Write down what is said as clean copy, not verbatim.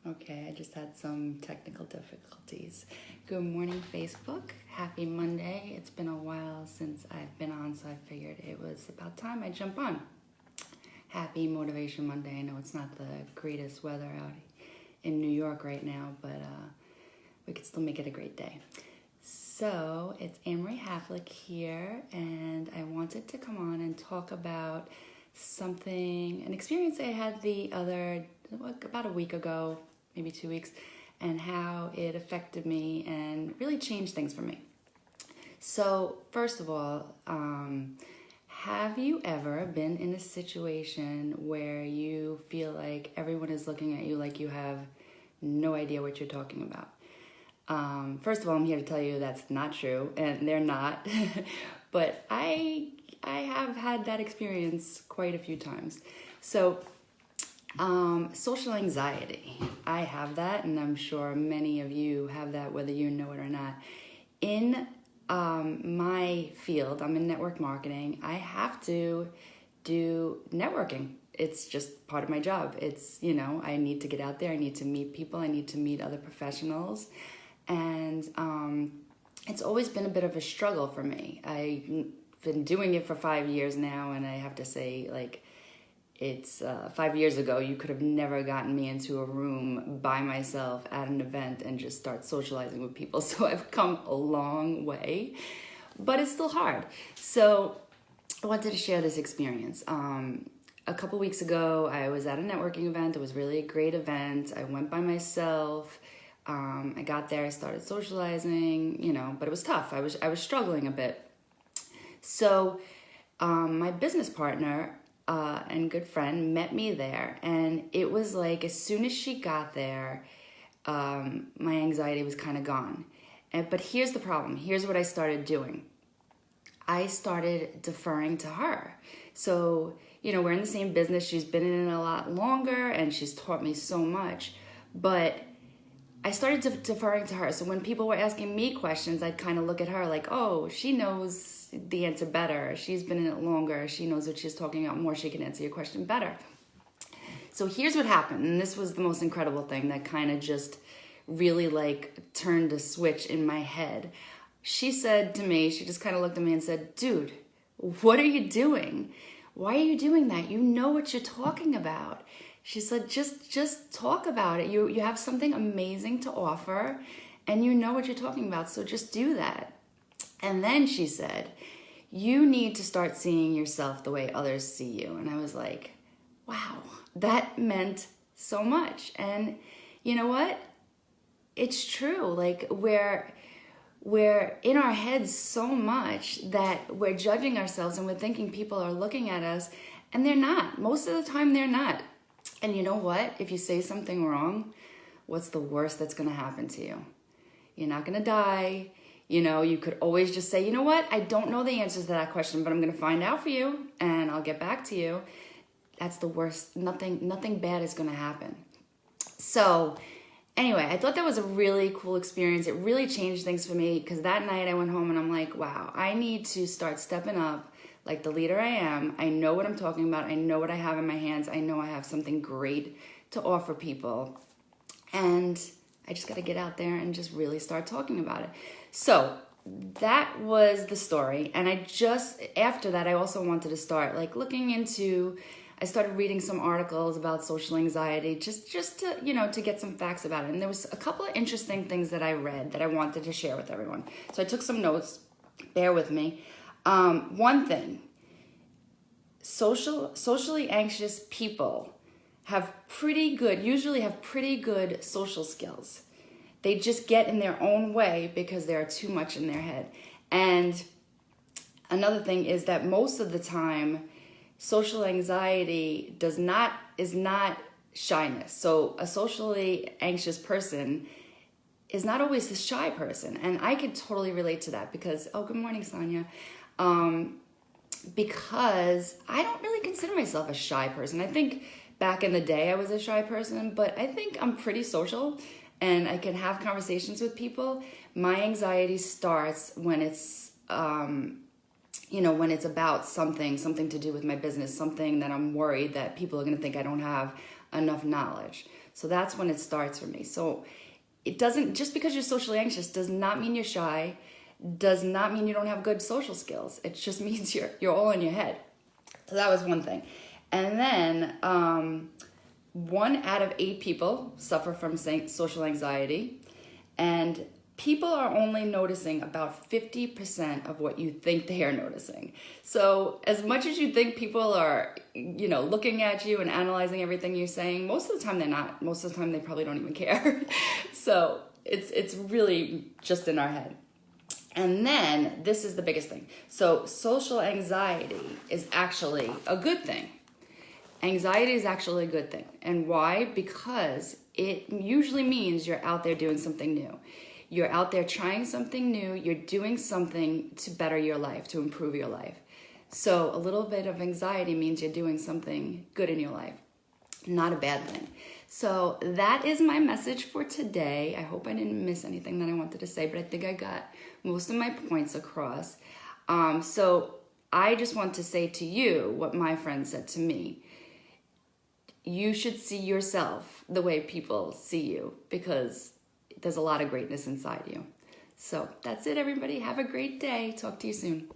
Okay, I just had some technical difficulties. Good morning, Facebook. Happy Monday. It's been a while since I've been on, so I figured it was about time I jump on. Happy Motivation Monday. I know it's not the greatest weather out in New York right now, but we could still make it a great day. So it's Anne-Marie Havlick here, and I wanted to come on and talk about an experience I had about a week ago, maybe 2 weeks, and how it affected me and really changed things for me. So first of all, have you ever been in a situation where you feel like everyone is looking at you like you have no idea what you're talking about? First of all, I'm here to tell you that's not true, and they're not. But I have had that experience quite a few times. So, social anxiety. I have that, and I'm sure many of you have that, whether you know it or not. In my field, I'm in network marketing. I have to do networking. It's just part of my job. It's, I need to get out there. I need to meet people. I need to meet other professionals. And it's always been a bit of a struggle for me. I've been doing it for 5 years now, and I have to say, it's 5 years ago, you could have never gotten me into a room by myself at an event and just start socializing with people. So I've come a long way, but it's still hard. So I wanted to share this experience. A couple weeks ago, I was at a networking event. It was really a great event. I went by myself. I got there, I started socializing, but it was tough. I was struggling a bit. So my business partner and good friend met me there, and it was like as soon as she got there, my anxiety was kind of gone. But here's the problem. Here's what I started doing. I started deferring to her. So, we're in the same business. She's been in it a lot longer, and she's taught me so much. But I started deferring to her. So when people were asking me questions, I'd kind of look at her like, oh, she knows the answer better. She's been in it longer. She knows what she's talking about more. She can answer your question better. So here's what happened. And this was the most incredible thing that kind of just really turned a switch in my head. She said to me, she just kind of looked at me and said, dude, what are you doing? Why are you doing that? You know what you're talking about. She said, just talk about it. You have something amazing to offer, and you know what you're talking about, so just do that. And then she said, you need to start seeing yourself the way others see you. And I was like, wow, that meant so much. And you know what? It's true. We're in our heads so much that we're judging ourselves and we're thinking people are looking at us, and they're not. Most of the time, they're not. And you know what? If you say something wrong, what's the worst that's going to happen to you? You're not going to die. You could always just say, you know what? I don't know the answers to that question, but I'm going to find out for you, and I'll get back to you. That's the worst. Nothing bad is going to happen. So anyway, I thought that was a really cool experience. It really changed things for me, because that night I went home and I'm like, wow, I need to start stepping up. Like the leader I am. I know what I'm talking about. I know what I have in my hands. I know I have something great to offer people. And I just got to get out there and just really start talking about it. So that was the story. And after that, I also wanted to start I started reading some articles about social anxiety, just to, to get some facts about it. And there was a couple of interesting things that I read that I wanted to share with everyone. So I took some notes. Bear with me. One thing, socially anxious people usually have pretty good social skills. They just get in their own way because they are too much in their head. And another thing is that most of the time, social anxiety is not shyness. So a socially anxious person is not always the shy person. And I could totally relate to that because, good morning, Sonia. Because I don't really consider myself a shy person. I think back in the day I was a shy person, but I think I'm pretty social and I can have conversations with people. My anxiety starts when it's, when it's about something to do with my business, something that I'm worried that people are going to think I don't have enough knowledge. So that's when it starts for me. So it doesn't, just because you're socially anxious does not mean you're shy, does not mean you don't have good social skills. It just means you're all in your head. So that was one thing. And then 1 out of 8 people suffer from social anxiety, and people are only noticing about 50% of what you think they are noticing. So as much as you think people are, looking at you and analyzing everything you're saying, most of the time they're not. Most of the time they probably don't even care. So it's really just in our head. And then this is the biggest thing. So social anxiety is actually a good thing. Anxiety is actually a good thing. And why? Because it usually means you're out there doing something new. You're out there trying something new. You're doing something to better your life, to improve your life. So a little bit of anxiety means you're doing something good in your life. Not a bad thing. So that is my message for today. I hope I didn't miss anything that I wanted to say, but I think I got most of my points across. So I just want to say to you what my friend said to me. You should see yourself the way people see you, because there's a lot of greatness inside you. So that's it, everybody. Have a great day. Talk to you soon.